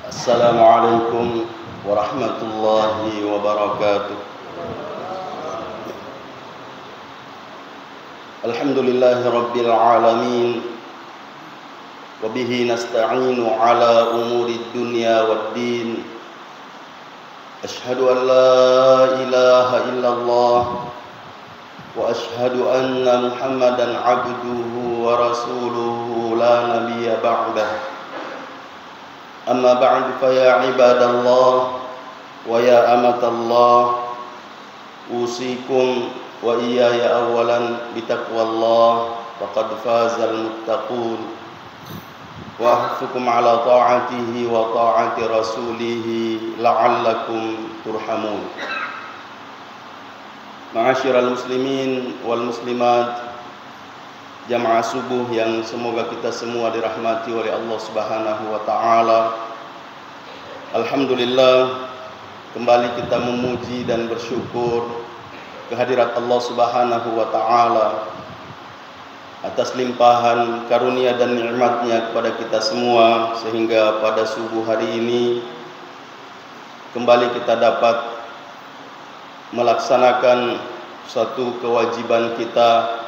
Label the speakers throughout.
Speaker 1: Assalamualaikum warahmatullahi wabarakatuh. Alhamdulillahi rabbil alamin. Wa bihi nasta'inu ala umuri dunya waddin. Ashhadu an la ilaha illallah wa ashhadu anna Muhammadan abduhu wa rasuluhu la nabiyya ba'dah. Amma ba'du fa ya ibadallah wa ya amatallah, usikum wa iyaya awalan bitaqwallah faqad fazal muttaqun wa ahfukum ala ta'atihi wa ta'ati rasulihi la'allakum turhamun. Ma'asyiral muslimin wal muslimat, jamaah subuh yang semoga kita semua dirahmati oleh Allah Subhanahu wa taala. Alhamdulillah, kembali kita memuji dan bersyukur kehadirat Allah Subhanahu wa taala atas limpahan karunia dan nikmatnya kepada kita semua, sehingga pada subuh hari ini kembali kita dapat melaksanakan satu kewajiban kita,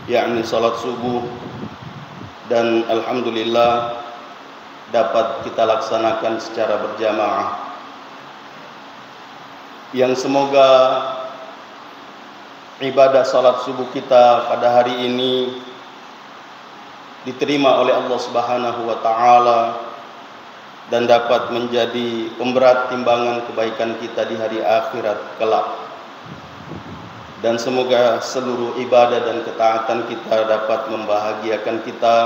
Speaker 1: yakni salat subuh, dan alhamdulillah dapat kita laksanakan secara berjamaah, yang semoga ibadah salat subuh kita pada hari ini diterima oleh Allah Subhanahu wa taala dan dapat menjadi pemberat timbangan kebaikan kita di hari akhirat kelak. Dan semoga seluruh ibadah dan ketaatan kita dapat membahagiakan kita,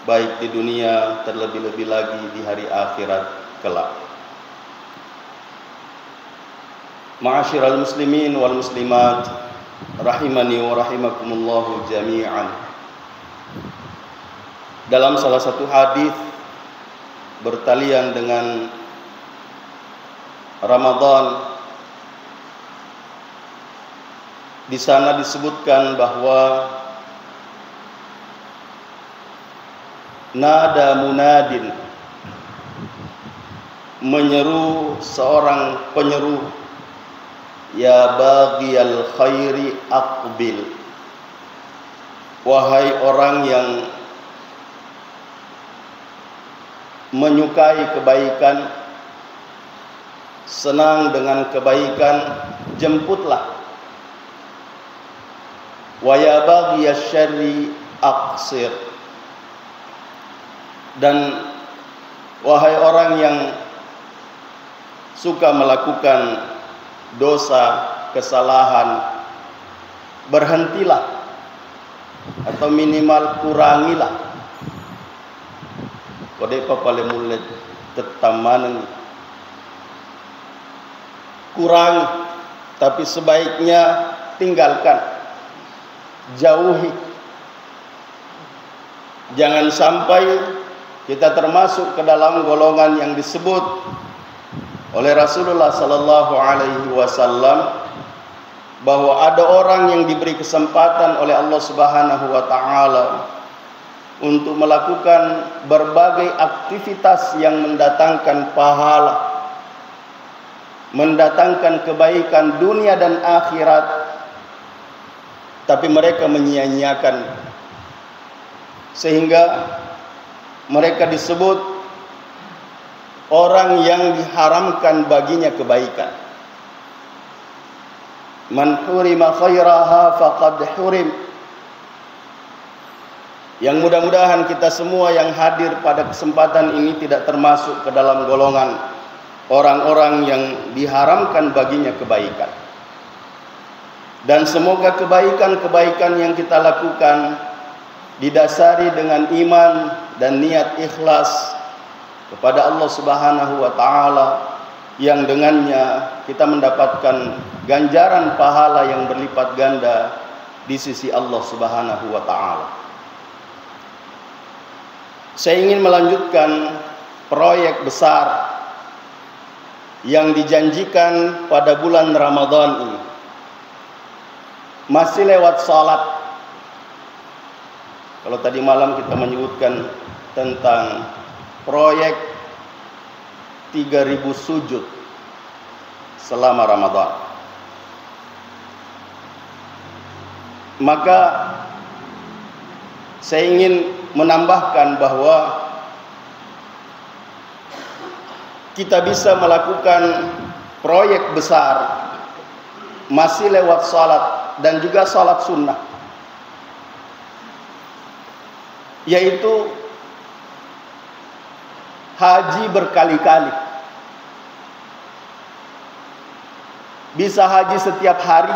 Speaker 1: baik di dunia terlebih-lebih lagi di hari akhirat kelak. Ma'asyiral muslimin wal muslimat, rahimani wa rahimakumullahu jami'an. Dalam salah satu hadis bertalian dengan Ramadan, di sana disebutkan bahwa nada munadin, menyeru seorang penyeru, ya baghiyal khairi aqbil, wahai orang yang menyukai kebaikan, senang dengan kebaikan, jemputlah. Wa ya baghiyasy syarri aqsir, dan wahai orang yang suka melakukan dosa, kesalahan, berhentilah atau minimal kurangilah. Kode papale mulet tetamanan, kurangi, tapi sebaiknya tinggalkan, jauhi. Jangan sampai kita termasuk ke dalam golongan yang disebut oleh Rasulullah sallallahu alaihi wasallam bahwa ada orang yang diberi kesempatan oleh Allah Subhanahu wa taala untuk melakukan berbagai aktivitas yang mendatangkan pahala, mendatangkan kebaikan dunia dan akhirat, tapi mereka menyia-nyiakan, sehingga mereka disebut orang yang diharamkan baginya kebaikan. Man hurima khairaha faqad hurim. Yang mudah-mudahan kita semua yang hadir pada kesempatan ini tidak termasuk ke dalam golongan orang-orang yang diharamkan baginya kebaikan. Dan semoga kebaikan-kebaikan yang kita lakukan didasari dengan iman dan niat ikhlas kepada Allah Subhanahu wa taala, yang dengannya kita mendapatkan ganjaran pahala yang berlipat ganda di sisi Allah Subhanahu wa taala. Saya ingin melanjutkan proyek besar yang dijanjikan pada bulan Ramadan ini. Masih lewat salat. Kalau tadi malam kita menyebutkan tentang proyek 3.000 sujud selama Ramadan. Maka saya ingin menambahkan bahwa kita bisa melakukan proyek besar masih lewat salat dan juga salat sunnah, yaitu haji berkali-kali. Bisa haji setiap hari.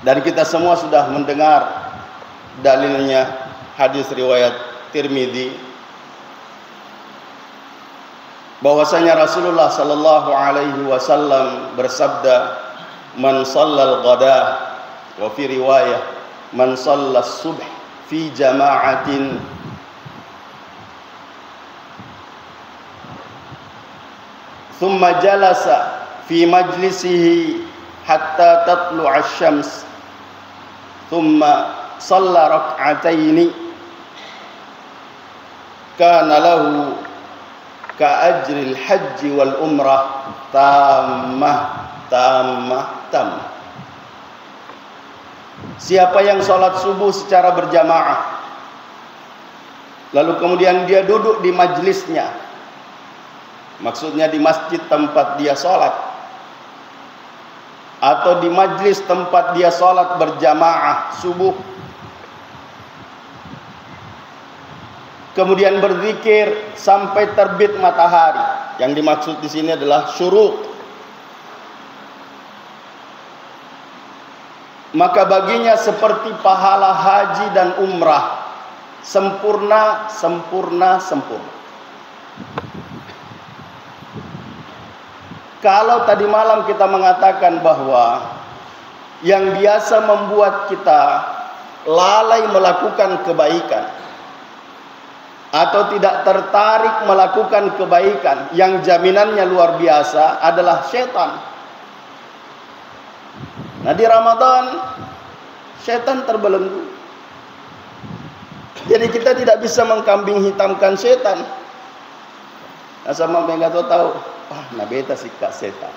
Speaker 1: Dan kita semua sudah mendengar dalilnya hadis riwayat Tirmidzi bahwasanya Rasulullah sallallahu alaihi wasallam bersabda, "Man shallal ghada," wa fi riwayah, "Man shallas subh fi jama'atin thumma jalasa fi majlisihi hatta tatlu'a asy-syams thumma shalla rak'ataini kana lahu ka ajril haji wal umrah tammah." Siapa yang sholat subuh secara berjamaah, lalu kemudian dia duduk di majlisnya, maksudnya di masjid tempat dia sholat, atau di majlis tempat dia sholat berjamaah subuh, kemudian berzikir sampai terbit matahari. Yang dimaksud di sini adalah syuruk. Maka baginya seperti pahala haji dan umrah, sempurna. Kalau tadi malam kita mengatakan bahwa yang biasa membuat kita lalai melakukan kebaikan atau tidak tertarik melakukan kebaikan yang jaminannya luar biasa adalah setan. Nah, di Ramadan setan terbelenggu. Jadi kita tidak bisa mengkambing hitamkan setan. Nah, sama mereka tahu, nah beta sih kak setan.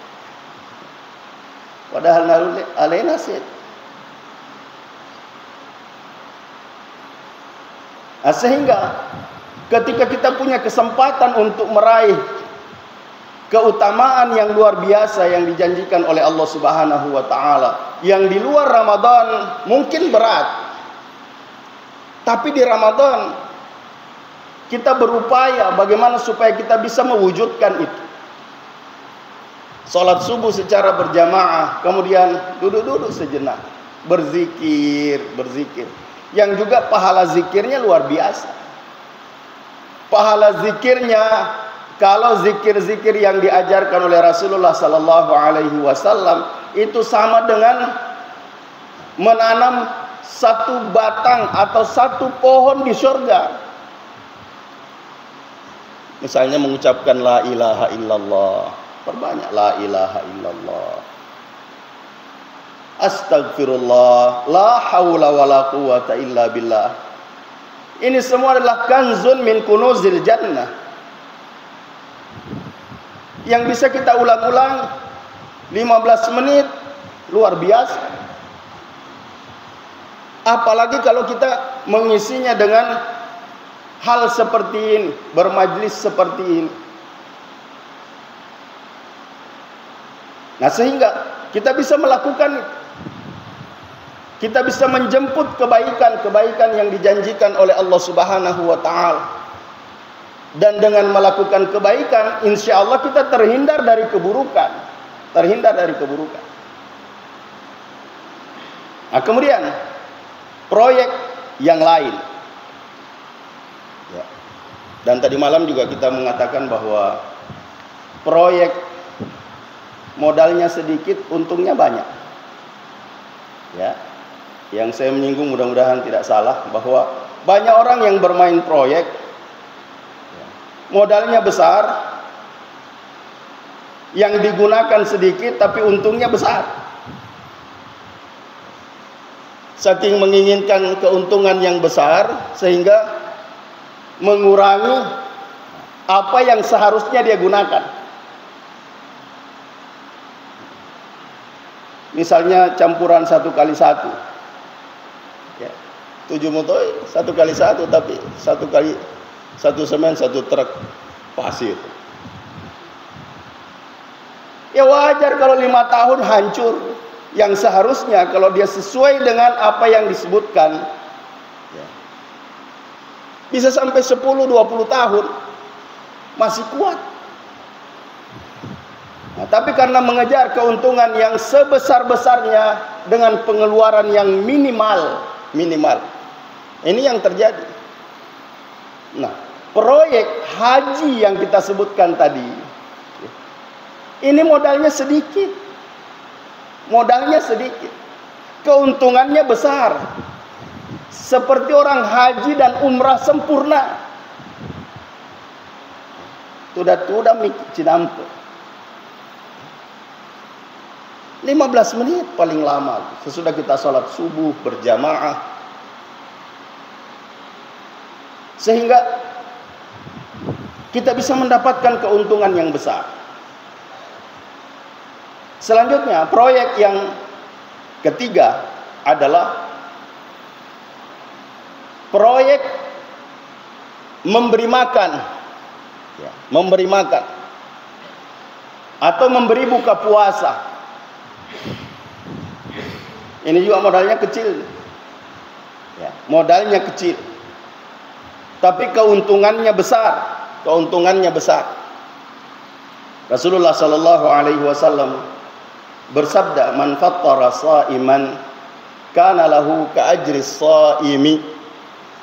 Speaker 1: Padahal naruh alena set. Nah, sehingga ketika kita punya kesempatan untuk meraih keutamaan yang luar biasa yang dijanjikan oleh Allah Subhanahu wa taala, yang di luar Ramadan mungkin berat. Tapi di Ramadan kita berupaya bagaimana supaya kita bisa mewujudkan itu. Salat subuh secara berjamaah, kemudian duduk-duduk sejenak, berzikir. Yang juga pahala zikirnya luar biasa. Pahala zikirnya, kalau zikir-zikir yang diajarkan oleh Rasulullah sallallahu alaihi wasallam itu sama dengan menanam satu batang atau satu pohon di surga. Misalnya mengucapkan la ilaha illallah, perbanyak la ilaha illallah, astagfirullah, la haula wala quwata illa billah. Ini semua adalah kanzun min kunuzil jannah yang bisa kita ulang-ulang 15 menit, luar biasa. Apalagi kalau kita mengisinya dengan hal seperti ini, bermajlis seperti ini. Nah, sehingga kita bisa melakukan, kita bisa menjemput kebaikan-kebaikan yang dijanjikan oleh Allah Subhanahu wa taala. Dan dengan melakukan kebaikan, insya Allah kita terhindar dari keburukan. Nah, kemudian proyek yang lain. Ya. Dan tadi malam juga kita mengatakan bahwa proyek modalnya sedikit, untungnya banyak. Ya. Yang saya menyinggung, mudah-mudahan tidak salah, bahwa banyak orang yang bermain proyek, modalnya besar, yang digunakan sedikit tapi untungnya besar. Saking menginginkan keuntungan yang besar sehingga mengurangi apa yang seharusnya dia gunakan. Misalnya campuran 1x1, ya, 7 motoi 1x1, tapi 1 semen 1 truk pasir. Ya wajar kalau 5 tahun hancur, yang seharusnya kalau dia sesuai dengan apa yang disebutkan, ya, bisa sampai 10-20 tahun masih kuat. Nah, tapi karena mengejar keuntungan yang sebesar-besarnya dengan pengeluaran yang minimal, ini yang terjadi. Nah, proyek haji yang kita sebutkan tadi, ini modalnya sedikit, keuntungannya besar. Seperti orang haji dan umrah sempurna. Tuda mikir cinampe. 15 menit paling lama sesudah kita sholat subuh berjamaah, sehingga kita bisa mendapatkan keuntungan yang besar. Selanjutnya, proyek yang ketiga adalah proyek memberi makan, ya, atau memberi buka puasa. Ini juga modalnya kecil, ya, tapi keuntungannya besar. Rasulullah Sallallahu Alaihi Wasallam bersabda, "Man fattara sha'iman kana lahu ka ajri shaimi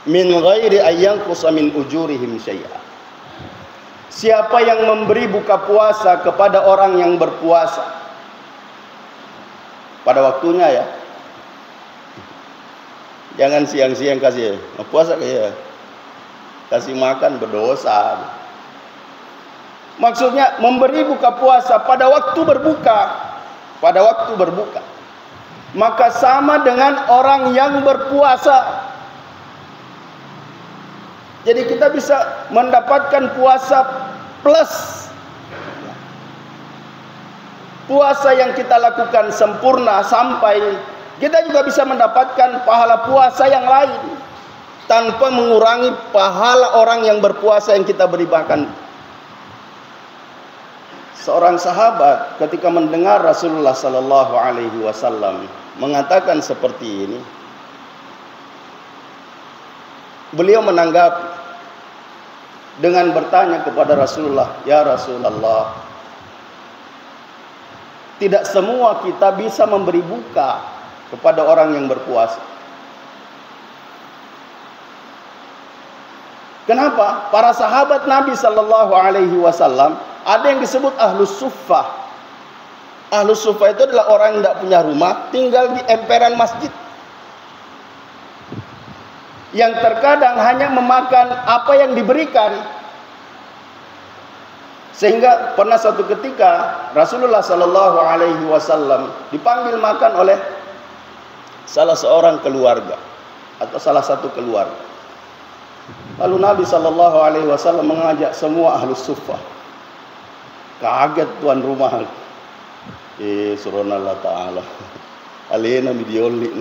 Speaker 1: min ghairi ayyanqusa min ujurihim syai'a." Siapa yang memberi buka puasa kepada orang yang berpuasa pada waktunya, ya, jangan siang-siang kasih puasa, ya, kasih makan berdosa. Maksudnya memberi buka puasa pada waktu berbuka, maka sama dengan orang yang berpuasa. Jadi kita bisa mendapatkan puasa plus puasa yang kita lakukan sempurna, sampai kita juga bisa mendapatkan pahala puasa yang lain tanpa mengurangi pahala orang yang berpuasa yang kita beri makan. Seorang sahabat ketika mendengar Rasulullah Sallallahu Alaihi Wasallam mengatakan seperti ini, beliau menanggapi dengan bertanya kepada Rasulullah, "Ya Rasulullah, tidak semua kita bisa memberi buka kepada orang yang berpuasa. Kenapa? Para sahabat Nabi Sallallahu Alaihi Wasallam ada yang disebut ahlus suffah. Ahlus suffah itu adalah orang yang tidak punya rumah, tinggal di emperan masjid, yang terkadang hanya memakan apa yang diberikan. Sehingga pernah suatu ketika Rasulullah Sallallahu Alaihi Wasallam dipanggil makan oleh salah seorang keluarga atau salah satu keluarga. Lalu Nabi Sallallahu Alaihi Wasallam mengajak semua ahlus suffah. Kaget tuan rumah. Subhanallah ta'ala. Alena midioli.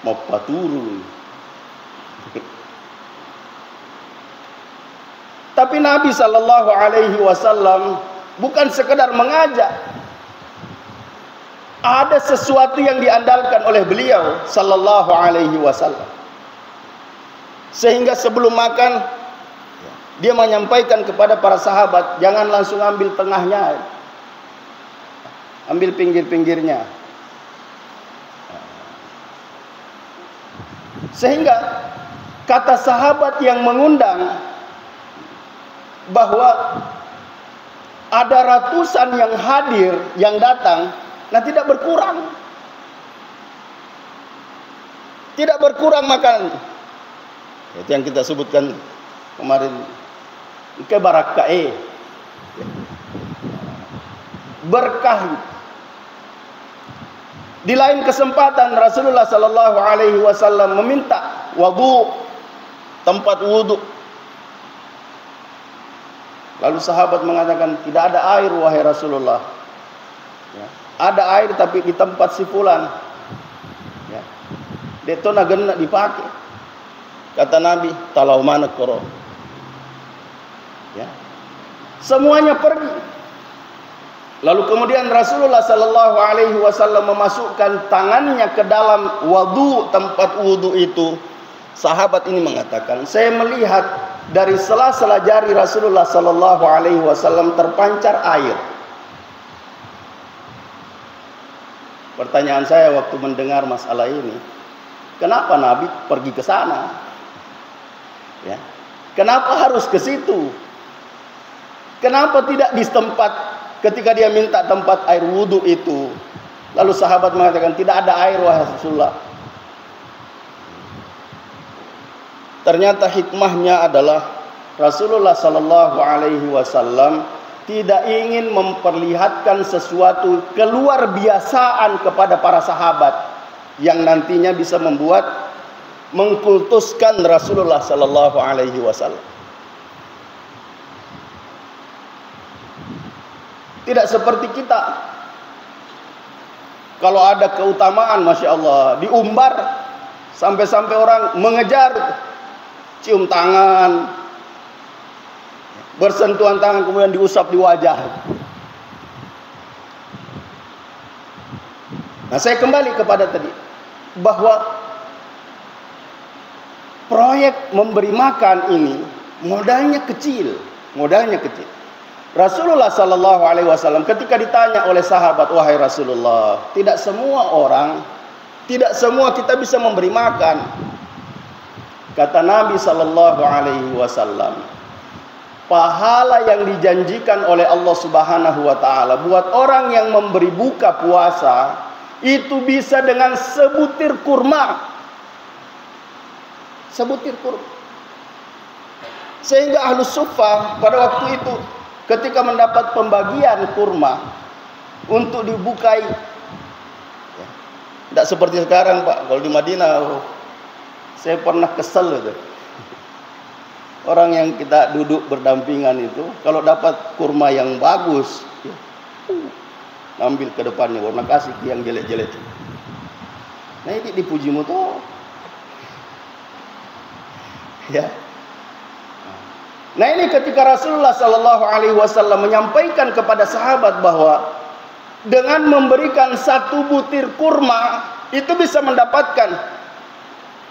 Speaker 1: Mau paturu. Tapi Nabi Sallallahu Alaihi Wasallam bukan sekedar mengajak. Ada sesuatu yang diandalkan oleh beliau Sallallahu Alaihi Wasallam. Sehingga sebelum makan dia menyampaikan kepada para sahabat, jangan langsung ambil tengahnya, ambil pinggir-pinggirnya. Sehingga kata sahabat yang mengundang bahwa ada ratusan yang hadir, yang datang, nah tidak berkurang makanan. Itu yang kita sebutkan kemarin, berkah. Di lain kesempatan Rasulullah Sallallahu Alaihi Wasallam meminta tempat wudu Lalu sahabat mengatakan, tidak ada air wahai Rasulullah. Ya. Ada air tapi di tempat si fulan. Ya. Itu nak dipakai. Kata Nabi, talau mana koro. Ya. Semuanya pergi. Lalu kemudian Rasulullah sallallahu alaihi wasallam memasukkan tangannya ke dalam tempat wudu itu. Sahabat ini mengatakan, saya melihat dari sela-sela jari Rasulullah sallallahu alaihi wasallam terpancar air. Pertanyaan saya waktu mendengar masalah ini, kenapa Nabi pergi ke sana? Ya. Kenapa harus ke situ? Kenapa tidak di tempat ketika dia minta tempat air wudu itu? Lalu sahabat mengatakan, tidak ada air wahai Rasulullah. Ternyata hikmahnya adalah Rasulullah sallallahu alaihi wasallam tidak ingin memperlihatkan sesuatu keluar biasaan kepada para sahabat yang nantinya bisa membuat mengkultuskan Rasulullah sallallahu alaihi wasallam. Tidak seperti kita. Kalau ada keutamaan, Masya Allah, diumbar sampai-sampai orang mengejar, cium tangan, bersentuhan tangan, kemudian diusap di wajah. Nah, saya kembali kepada tadi, bahwa proyek memberi makan ini modalnya kecil. Rasulullah sallallahu alaihi wasallam ketika ditanya oleh sahabat, wahai Rasulullah, tidak semua kita bisa memberi makan. Kata Nabi sallallahu alaihi wasallam, pahala yang dijanjikan oleh Allah Subhanahu wa taala buat orang yang memberi buka puasa itu bisa dengan sebutir kurma. Sehingga Ahlus Suffah pada waktu itu ketika mendapat pembagian kurma untuk dibukai, ya, tidak seperti sekarang Pak. Kalau di Madinah, saya pernah kesel itu. Orang yang kita duduk berdampingan itu, kalau dapat kurma yang bagus, ya, ambil ke depannya, warna kasih yang jelek-jelek. Nah, ini dipujimu tuh, ya. Nah, ini ketika Rasulullah sallallahu alaihi wasallam menyampaikan kepada sahabat bahwa dengan memberikan satu butir kurma itu bisa mendapatkan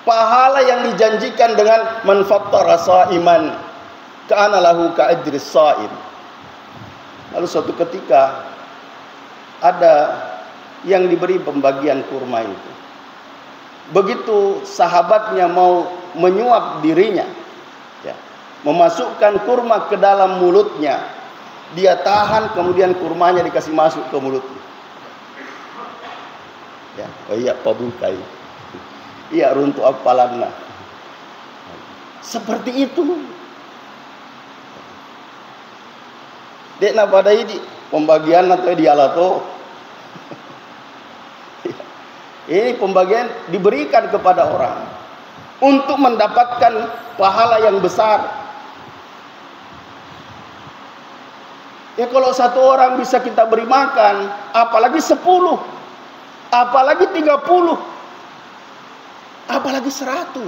Speaker 1: pahala yang dijanjikan dengan man fattara sha'iman ka'ana lahu ka'ajris sha'im. Lalu suatu ketika ada yang diberi pembagian kurma itu. Begitu sahabatnya mau menyuap dirinya, ya, memasukkan kurma ke dalam mulutnya, dia tahan, kemudian kurmanya dikasih masuk ke mulutnya. Ya, oh iya pabukai. Iya runtuh apalanna. Seperti itu. Dek na pada ini pembagian atau dialato. Ini pembagian diberikan kepada orang untuk mendapatkan pahala yang besar. Ya, kalau satu orang bisa kita beri makan, apalagi 10, apalagi 30, apalagi 100.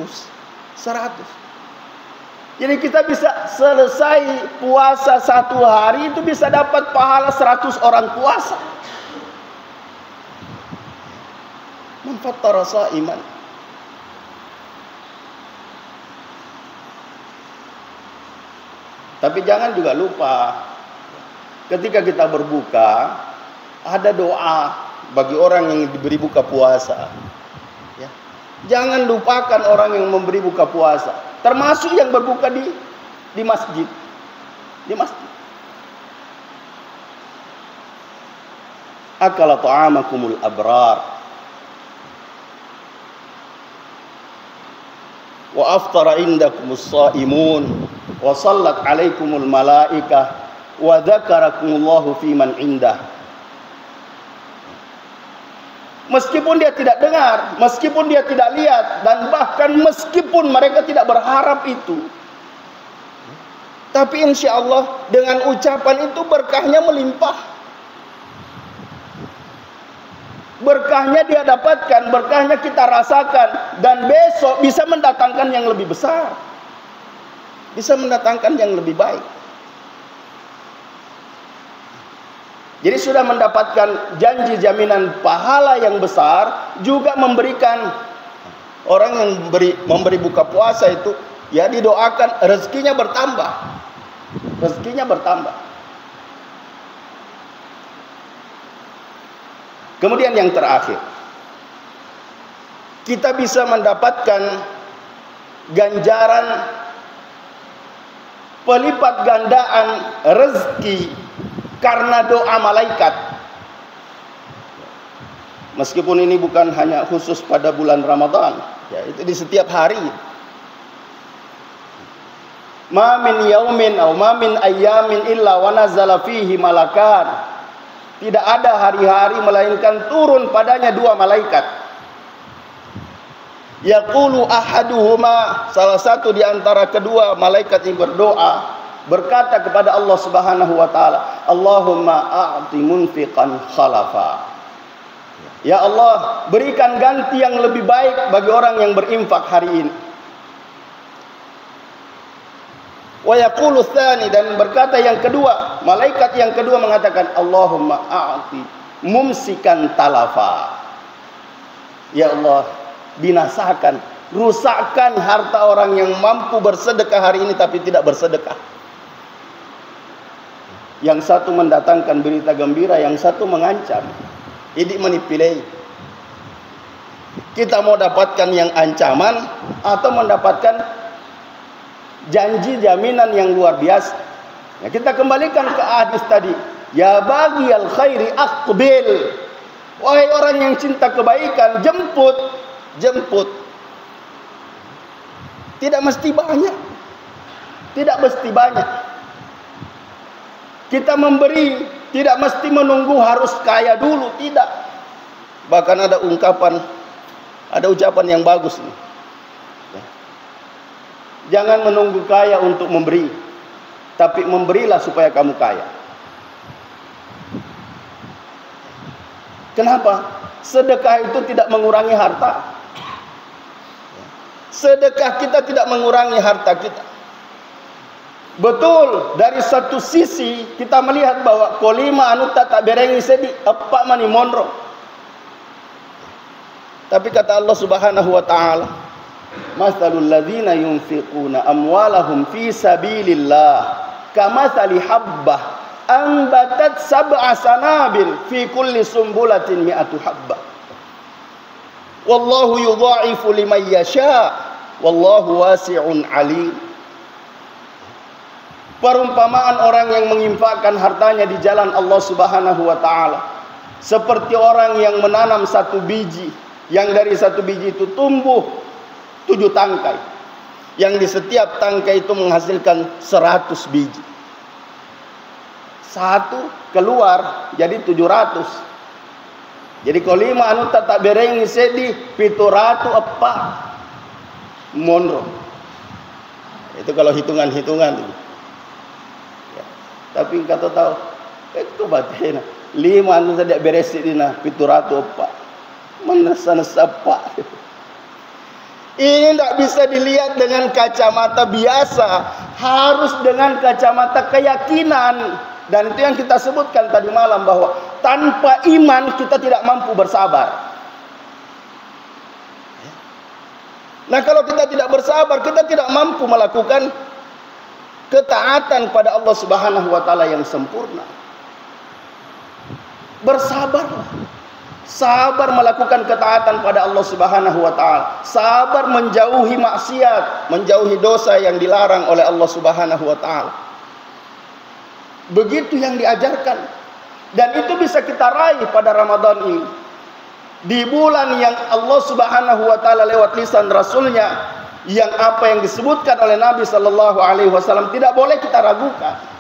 Speaker 1: Jadi kita bisa selesai puasa 1 hari itu bisa dapat pahala 100 orang puasa. Man fattara sha'iman. Tapi jangan juga lupa, ketika kita berbuka, ada doa bagi orang yang diberi buka puasa. Ya. Jangan lupakan orang yang memberi buka puasa, termasuk yang berbuka di masjid. Di masjid. Akala ta'amakumul abrar wa aftara indakumus shaimun wa sallat alaikumul malaikah wa dzakarakumullahu fiman indah. Meskipun dia tidak dengar, meskipun dia tidak lihat, dan bahkan meskipun mereka tidak berharap itu, Tapi insya Allah dengan ucapan itu berkahnya melimpah. Berkahnya dia dapatkan, berkahnya kita rasakan, dan besok bisa mendatangkan yang lebih besar, bisa mendatangkan yang lebih baik. Jadi sudah mendapatkan janji jaminan pahala yang besar, juga memberikan orang yang memberi buka puasa itu, ya didoakan rezekinya bertambah, rezekinya bertambah. Kemudian yang terakhir, kita bisa mendapatkan ganjaran pelipat gandaan rezeki karena doa malaikat. Meskipun ini bukan hanya khusus pada bulan Ramadan, ya itu di setiap hari. Ma min yaumin aw ma min ayyamin illa wa nazala fihi malakan. Tidak ada hari-hari melainkan turun padanya dua malaikat. Yaqulu ahaduhuma, salah satu di antara kedua malaikat yang berdoa berkata kepada Allah Subhanahu wa taala, Allahumma a'ti munfiqan khalafa. Ya Allah, berikan ganti yang lebih baik bagi orang yang berinfak hari ini. Wa yaqulu tsani, dan berkata yang kedua, malaikat yang kedua mengatakan, Allahumma a'ti mumsikan talafa. Ya Allah, binasakan, rusakkan harta orang yang mampu bersedekah hari ini tapi tidak bersedekah. Yang satu mendatangkan berita gembira, yang satu mengancam. Ini menipilih. Kita mau dapatkan yang ancaman atau mendapatkan janji jaminan yang luar biasa. Ya, kita kembalikan ke hadis tadi. Ya baghiyal khairi aqbil. Wahai orang yang cinta kebaikan, jemput, jemput. Tidak mesti banyak. Tidak mesti banyak. Kita memberi tidak mesti menunggu harus kaya dulu, tidak. Bahkan ada ucapan yang bagus nih. Jangan menunggu kaya untuk memberi, tapi memberilah supaya kamu kaya. Kenapa? Sedekah itu tidak mengurangi harta. Sedekah kita tidak mengurangi harta kita. Betul, dari satu sisi kita melihat bahwa kolima anu tak berengi sedi apa mani monro. Tapi kata Allah Subhanahu wa taala, Masalul ladzina yunfiquna amwalahum fi sabilillah kamathali habbah anbatat sab'a sanabil fi kulli sumbulatin mi'atu habbah. Wallahu yudha'ifu liman yasha wallahu wasi'un alim. Perumpamaan orang yang menginfakkan hartanya di jalan Allah Subhanahu wa taala seperti orang yang menanam satu biji, yang dari satu biji itu tumbuh 7 tangkai, yang di setiap tangkai itu menghasilkan 100 biji. Satu keluar jadi 700. Jadi kolima anu tak berengi sedi 700 apa monro. Itu kalau hitungan-hitungan itu. Ya. Tapi kata tahu itu batina 5 anu tidak beres dina 700 apa. Menesa-nesa apa. Ini tidak bisa dilihat dengan kacamata biasa, harus dengan kacamata keyakinan. Dan itu yang kita sebutkan tadi malam, bahwa tanpa iman kita tidak mampu bersabar. Nah, kalau kita tidak bersabar, kita tidak mampu melakukan ketaatan pada Allah Subhanahu wa taala yang sempurna. Bersabarlah. Sabar melakukan ketaatan pada Allah Subhanahu wa taala. Sabar menjauhi maksiat, menjauhi dosa yang dilarang oleh Allah Subhanahu wa taala. Begitu yang diajarkan. Dan itu bisa kita raih pada Ramadan ini. Di bulan yang Allah Subhanahu wa taala lewat lisan Rasulnya, yang apa yang disebutkan oleh Nabi sallallahu alaihi wasallam tidak boleh kita ragukan.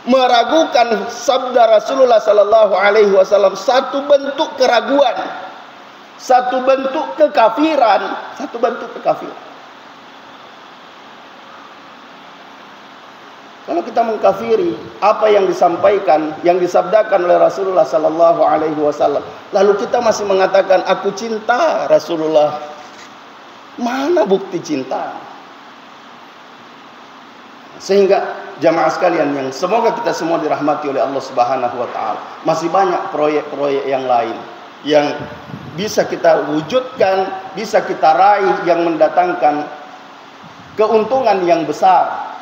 Speaker 1: Meragukan sabda Rasulullah sallallahu alaihi wasallam satu bentuk keraguan, satu bentuk kekafiran, satu bentuk kekafiran. Kalau kita mengkafiri apa yang disampaikan, yang disabdakan oleh Rasulullah sallallahu alaihi wasallam, lalu kita masih mengatakan aku cinta Rasulullah, mana bukti cinta? Sehingga jamaah sekalian yang semoga kita semua dirahmati oleh Allah Subhanahu wa taala, masih banyak proyek-proyek yang lain yang bisa kita wujudkan, bisa kita raih, yang mendatangkan keuntungan yang besar,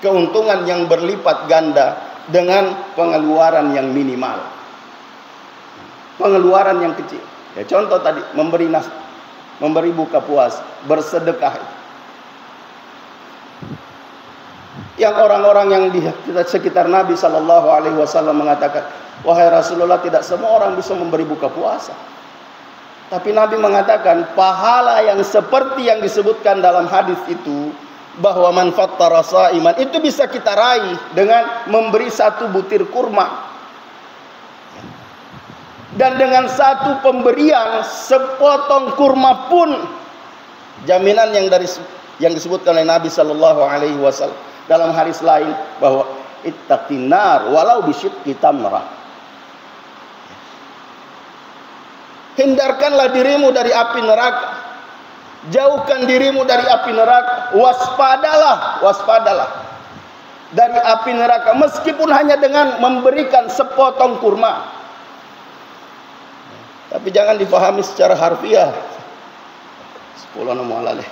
Speaker 1: keuntungan yang berlipat ganda dengan pengeluaran yang minimal, pengeluaran yang kecil. Ya, contoh tadi memberi buka puasa, bersedekah. Yang orang-orang yang di sekitar Nabi Sallallahu Alaihi Wasallam mengatakan, wahai Rasulullah, tidak semua orang bisa memberi buka puasa. Tapi Nabi mengatakan pahala yang seperti yang disebutkan dalam hadis itu, bahwa man fattara sha'iman, itu bisa kita raih dengan memberi satu butir kurma. Dan dengan satu pemberian sepotong kurma pun, jaminan yang disebutkan oleh Nabi Sallallahu Alaihi Wasallam dalam hadis lain, bahwa ittaqin nar walau bisyikki tamrah. Hindarkanlah dirimu dari api neraka, jauhkan dirimu dari api neraka, waspadalah dari api neraka, meskipun hanya dengan memberikan sepotong kurma. Tapi jangan dipahami secara harfiah. 10 mualaleh.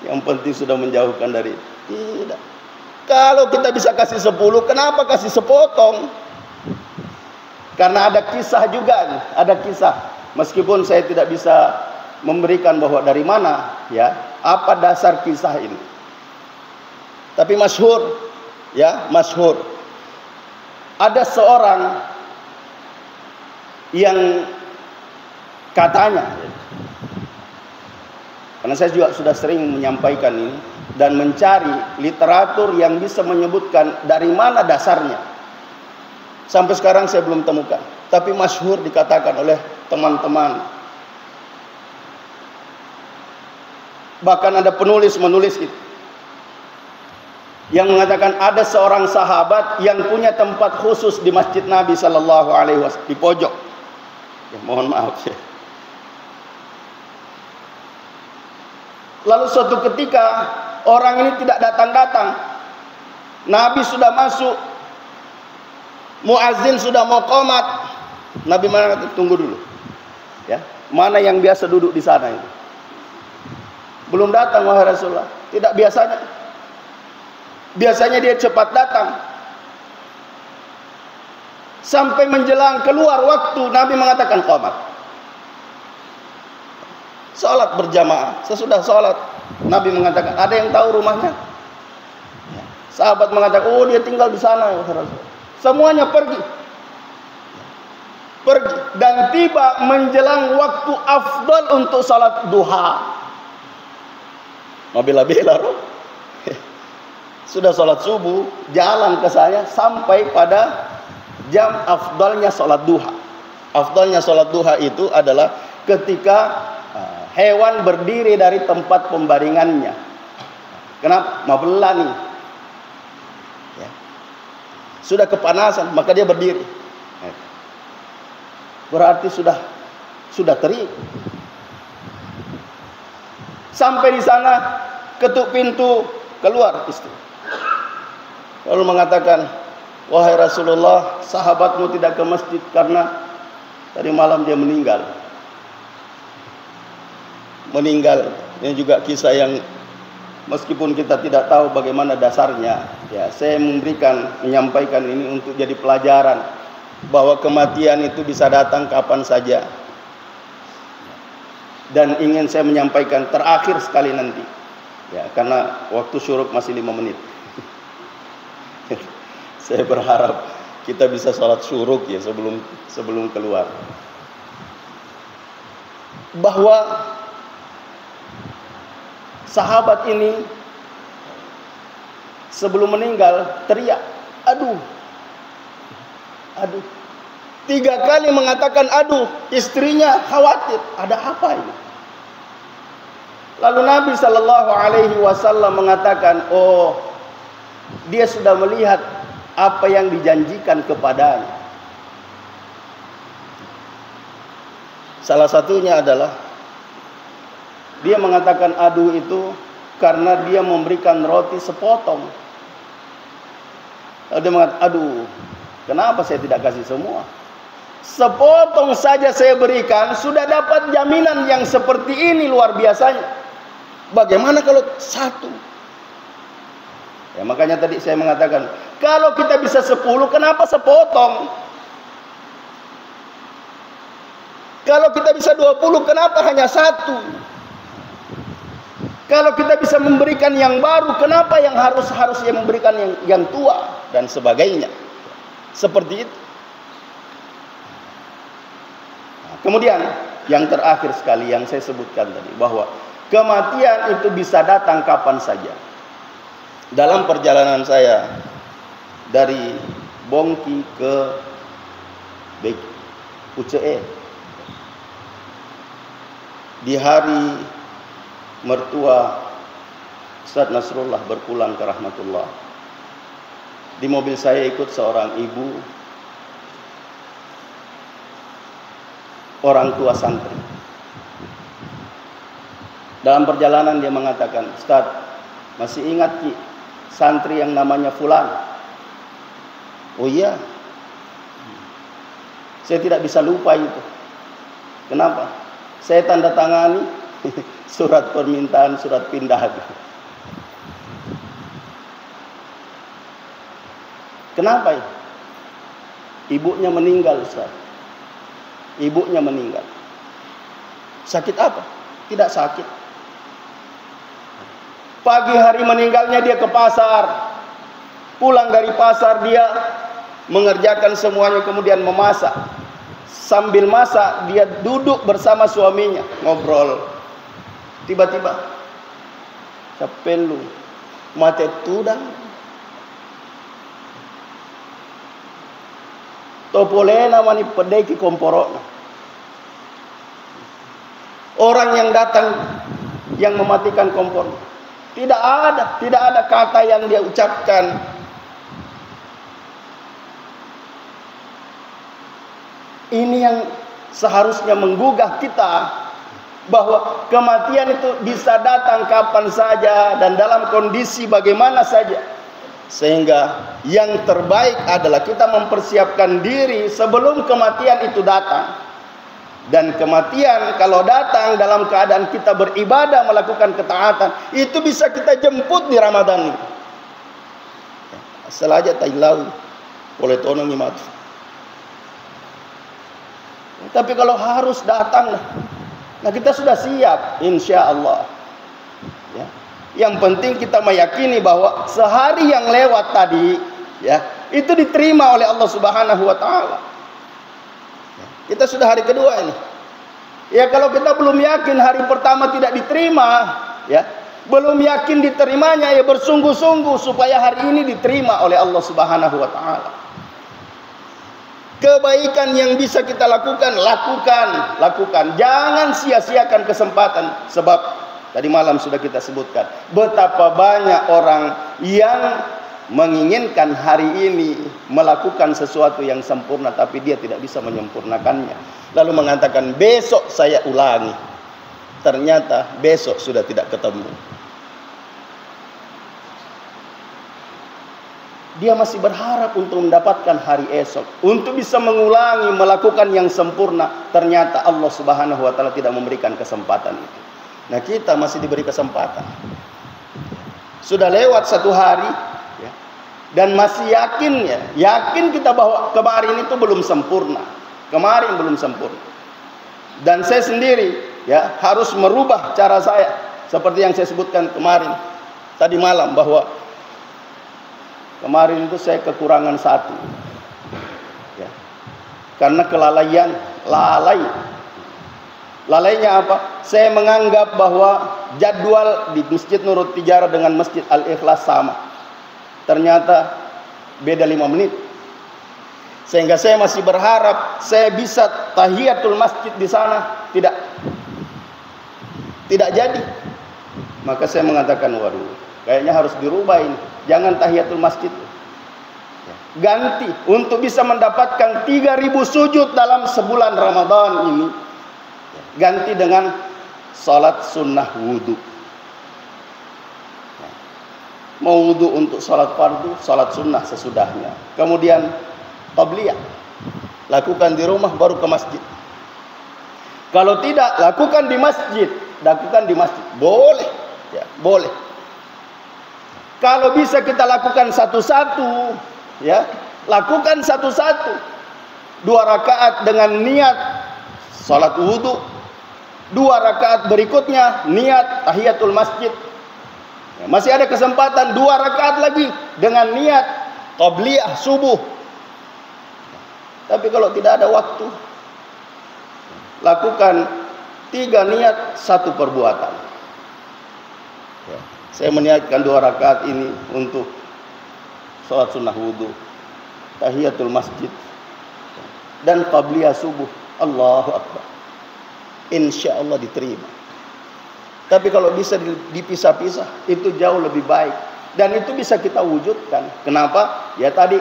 Speaker 1: Yang penting sudah menjauhkan dari. Tidak. Kalau kita bisa kasih 10, kenapa kasih sepotong? Karena ada kisah juga, ada kisah. Meskipun saya tidak bisa memberikan bahwa dari mana, ya, apa dasar kisah ini. Tapi masyhur, ya, masyhur. Ada seorang yang katanya, karena saya juga sudah sering menyampaikan ini dan mencari literatur yang bisa menyebutkan dari mana dasarnya. Sampai sekarang saya belum temukan, tapi masyhur dikatakan oleh teman-teman. Bahkan ada penulis menulis itu, yang mengatakan ada seorang sahabat yang punya tempat khusus di Masjid Nabi Sallallahu Alaihi Wasallam, di pojok. Ya, mohon maaf ya. Lalu suatu ketika orang ini tidak datang-datang. Nabi sudah masuk, muazin sudah mau qomat. Nabi mana? Tunggu dulu. Ya, mana yang biasa duduk di sana itu? Belum datang, wahai Rasulullah. Tidak biasanya. Biasanya dia cepat datang. Sampai menjelang keluar waktu, Nabi mengatakan qomat. Salat berjamaah. Sesudah salat, Nabi mengatakan, ada yang tahu rumahnya? Sahabat mengatakan, oh dia tinggal di sana, ya Rasul. Semuanya pergi. Pergi. Dan tiba menjelang waktu afdal untuk salat duha. Bela-bela, sudah salat subuh, jalan ke saya sampai pada jam afdalnya salat duha. Afdalnya salat duha itu adalah ketika hewan berdiri dari tempat pembaringannya. Kenapa? Mau belah nih. Ya. Sudah kepanasan, maka dia berdiri. Berarti sudah terik. Sampai di sana, ketuk pintu, keluar istri. Lalu mengatakan, wahai Rasulullah, sahabatmu tidak ke masjid karena tadi malam dia meninggal. Ini juga kisah yang meskipun kita tidak tahu bagaimana dasarnya, ya, saya menyampaikan ini untuk jadi pelajaran bahwa kematian itu bisa datang kapan saja. Dan ingin saya menyampaikan terakhir sekali nanti, ya, karena waktu syuruk masih 5 menit. Saya berharap kita bisa sholat syuruk ya sebelum keluar. Bahwa sahabat ini sebelum meninggal teriak, aduh. 3 kali mengatakan aduh, istrinya khawatir, ada apa ini? Lalu Nabi Sallallahu Alaihi Wasallam mengatakan, oh, dia sudah melihat apa yang dijanjikan kepadanya. Salah satunya adalah dia mengatakan aduh itu karena dia memberikan roti sepotong. Lalu dia mengatakan, aduh, kenapa saya tidak kasih semua? Sepotong saja saya berikan, sudah dapat jaminan yang seperti ini luar biasanya. Bagaimana kalau satu? Ya, makanya tadi saya mengatakan, kalau kita bisa 10, kenapa sepotong? Kalau kita bisa 20, kenapa hanya satu? Kalau kita bisa memberikan yang baru, kenapa yang harus yang memberikan yang tua dan sebagainya? Seperti itu. Nah, kemudian yang terakhir sekali yang saya sebutkan tadi, bahwa kematian itu bisa datang kapan saja. Dalam perjalanan saya dari Bongki ke UCE, di hari mertua Ustaz Nasrullah berpulang ke rahmatullah, di mobil saya ikut seorang ibu, orang tua santri. Dalam perjalanan dia mengatakan, Ustaz, masih ingat Ki santri yang namanya Fulan? Oh iya, saya tidak bisa lupa itu. Kenapa? Saya tanda tangani surat permintaan, surat pindah. Kenapa ya? Ibunya meninggal, Ustaz. Ibunya meninggal. Sakit apa? Tidak sakit. Pagi hari meninggalnya dia ke pasar. Pulang dari pasar dia mengerjakan semuanya, kemudian memasak. Sambil masak dia duduk bersama suaminya ngobrol. Tiba-tiba capelu mate tudang topolena mani pedeki komporona. Orang yang datang yang mematikan kompor, tidak ada kata yang dia ucapkan. Ini yang seharusnya menggugah kita, bahwa kematian itu bisa datang kapan saja dan dalam kondisi bagaimana saja. Sehingga yang terbaik adalah kita mempersiapkan diri sebelum kematian itu datang. Dan kematian kalau datang dalam keadaan kita beribadah, melakukan ketaatan, itu bisa kita jemput di Ramadan ini. Asal aja tailau boleh tonong imatu. Tapi kalau harus datang, nah kita sudah siap, insya Allah. Ya. Yang penting kita meyakini bahwa sehari yang lewat tadi, ya, itu diterima oleh Allah Subhanahu Wa Taala. Ya. Kita sudah hari kedua ini. Ya kalau kita belum yakin hari pertama tidak diterima, ya, belum yakin diterimanya, ya bersungguh-sungguh supaya hari ini diterima oleh Allah Subhanahu Wa Taala. Kebaikan yang bisa kita lakukan, lakukan. Jangan sia-siakan kesempatan. Sebab tadi malam sudah kita sebutkan betapa banyak orang yang menginginkan hari ini melakukan sesuatu yang sempurna, tapi dia tidak bisa menyempurnakannya. Lalu mengatakan besok saya ulangi. Ternyata besok sudah tidak ketemu. Dia masih berharap untuk mendapatkan hari esok, untuk bisa mengulangi, melakukan yang sempurna. Ternyata Allah Subhanahu Wa Taala tidak memberikan kesempatan itu. Nah kita masih diberi kesempatan. Sudah lewat satu hari, ya, dan masih yakin kita bahwa kemarin itu belum sempurna. Kemarin belum sempurna. Dan saya sendiri, ya, harus merubah cara saya, seperti yang saya sebutkan kemarin tadi malam, bahwa kemarin itu saya kekurangan satu, ya, karena kelalaian, lalainya apa? Saya menganggap bahwa jadwal di Masjid Nurul Tijarah dengan Masjid Al-Ikhlas sama. Ternyata beda 5 menit. Sehingga saya masih berharap saya bisa tahiyatul masjid di sana, tidak jadi. Maka saya mengatakan, waduh, kayaknya harus dirubah ini. Jangan tahiyatul masjid. Ganti untuk bisa mendapatkan 3.000 sujud dalam sebulan Ramadan ini. Ganti dengan salat sunnah wudu. Mau wudu untuk salat fardu, salat sunnah sesudahnya. Kemudian qabliyah, lakukan di rumah baru ke masjid. Kalau tidak, lakukan di masjid. Lakukan di masjid. Boleh. Ya, boleh. Kalau bisa kita lakukan satu-satu, ya, lakukan satu-satu. 2 rakaat dengan niat salat wudu. 2 rakaat berikutnya niat tahiyatul masjid. Ya, masih ada kesempatan 2 rakaat lagi dengan niat qabliyah subuh. Tapi kalau tidak ada waktu, lakukan 3 niat 1 perbuatan. Ya, saya meniatkan 2 rakaat ini untuk salat sunnah wudu, tahiyatul masjid, dan qabliyah subuh. Allahu Akbar. Insya Allah diterima. Tapi kalau bisa dipisah-pisah, itu jauh lebih baik. Dan itu bisa kita wujudkan. Kenapa? Ya tadi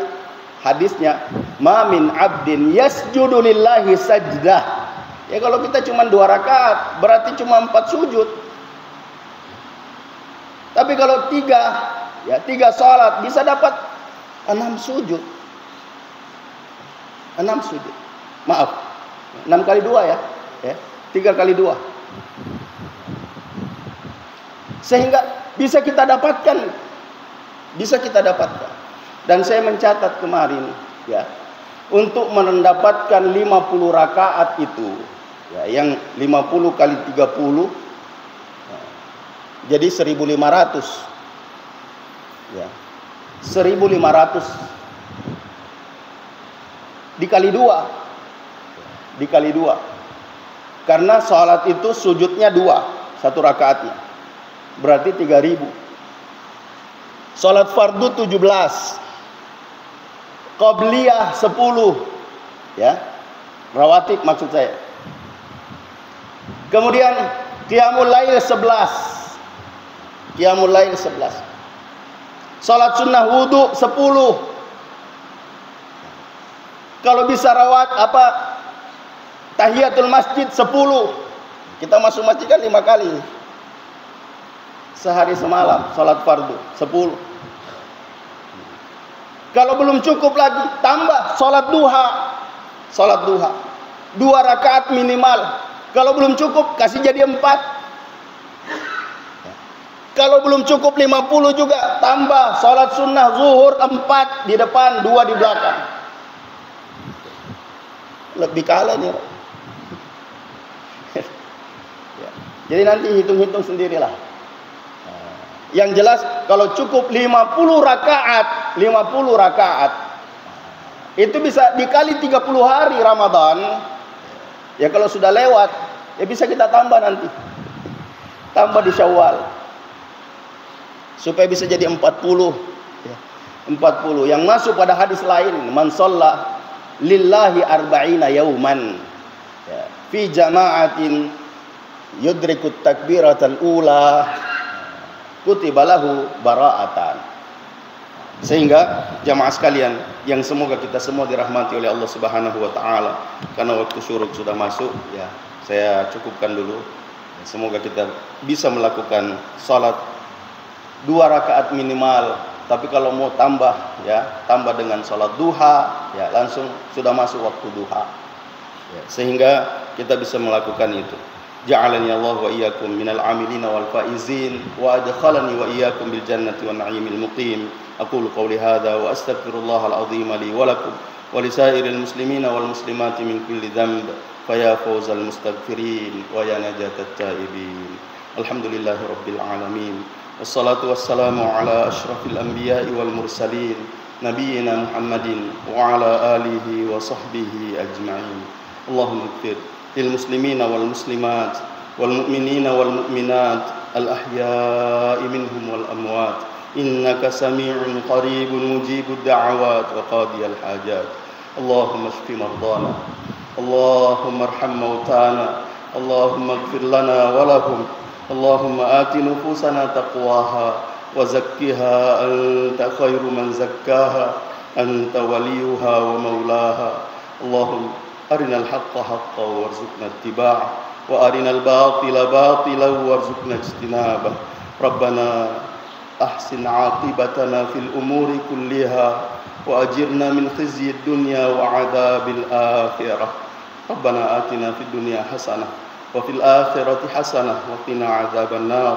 Speaker 1: hadisnya, ma min abdin yasjudu lillahi sajdah. Ya kalau kita cuma 2 rakaat, berarti cuma 4 sujud. Tapi kalau 3 salat bisa dapat 6 sujud. 6 sujud. Maaf, 6 kali 2 ya. 3 kali 2. Sehingga bisa kita dapatkan. Bisa kita dapatkan. Dan saya mencatat kemarin, ya, untuk mendapatkan 50 rakaat itu, ya, yang 50 kali 30, ya, jadi 1.500. Ya. 1.500 dikali 2. Dikali 2. Karena salat itu sujudnya 2, 1 rakaatnya. Berarti 3.000. Salat fardu 17. Qabliyah 10. Ya. Rawatib maksud saya. Kemudian qiyamul lail 11. Qiyamul lail 11. Salat sunnah wudu 10. Kalau bisa tahiyatul masjid 10. Kita masuk masjid kan 5 kali. Sehari semalam salat fardu 10. Kalau belum cukup lagi, tambah salat duha. Salat duha 2 rakaat minimal. Kalau belum cukup, kasih jadi 4. Kalau belum cukup 50 juga, tambah salat sunnah zuhur 4 di depan, 2 di belakang. Lebih kalah nih. Ya. Jadi nanti hitung-hitung sendirilah. Yang jelas kalau cukup 50 rakaat, 50 rakaat itu bisa dikali 30 hari Ramadan. Ya kalau sudah lewat, ya bisa kita tambah nanti. Tambah di Syawal. Supaya bisa jadi 40. Ya. 40 yang masuk pada hadis lain, man shalla lillahi arba'ina yauman, ya, fi jama'atin yudrikut takbiratal ula kutiba lahu bara'atan. Sehingga jamaah sekalian yang semoga kita semua dirahmati oleh Allah Subhanahu wa taala. Karena waktu syuruk sudah masuk, ya, saya cukupkan dulu. Semoga kita bisa melakukan salat 2 rakaat minimal. Tapi kalau mau tambah, ya, tambah dengan salat duha, ya, langsung sudah masuk waktu duha. Ya, sehingga kita bisa melakukan itu. Ja'alani Allah wa iyyakum minal amilina wal faizin wa adkhalani wa iyyakum bil jannati wan na'imil muqim. Aqulu qawli hadza wa astaghfirullahal azim li wa lakum wa lisairil muslimina wal muslimati min kulli dhanb. Faya fawzal mustaghfirin wa ya najatat taibin. Alhamdulillahi rabbil alamin. Wassalatu wassalamu ala asyrafil anbiya'i wal mursalin nabiyyina Muhammadin wa ala alihi wa sahbihi ajma'in. Allahumma ighfir lil muslimina wal muslimat wal mu'minina wal mu'minat al ahya'i minhum wal amwat innaka sami'un qaribun mujibud da'awat wa qadiyal hajat. Allahumma shfi mardana, Allahumma arham mautana, Allahumma ighfir lana wa lahum, Allahumma ati nufusana taqwaha وزكها أنت خير من زكاها أنت وليها ومولاها. اللهم أرنا الحق حقا وارزقنا اتباعه وأرنا الباطل باطلا وارزقنا اجتنابه. ربنا أحسن عاقبتنا في الأمور كلها وأجرنا من خزي الدنيا وعذاب الآخرة. ربنا آتنا في الدنيا حسنة وفي الآخرة حسنة وقنا عذاب النار.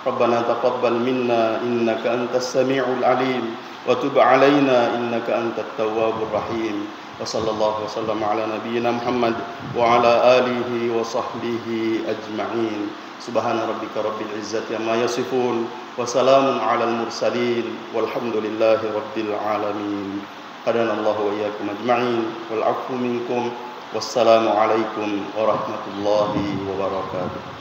Speaker 1: ربنا تقبل منا إنك أنت السميع العليم وتب علينا إنك أنت التواب الرحيم. وصلى الله وسلم على نبينا محمد وعلى آله وصحبه أجمعين. سبحان ربك رب العزة عما يصفون وسلام على المرسلين والحمد لله رب العالمين. هدانا الله وإياكم أجمعين والعفو منكم والسلام عليكم ورحمة الله وبركاته.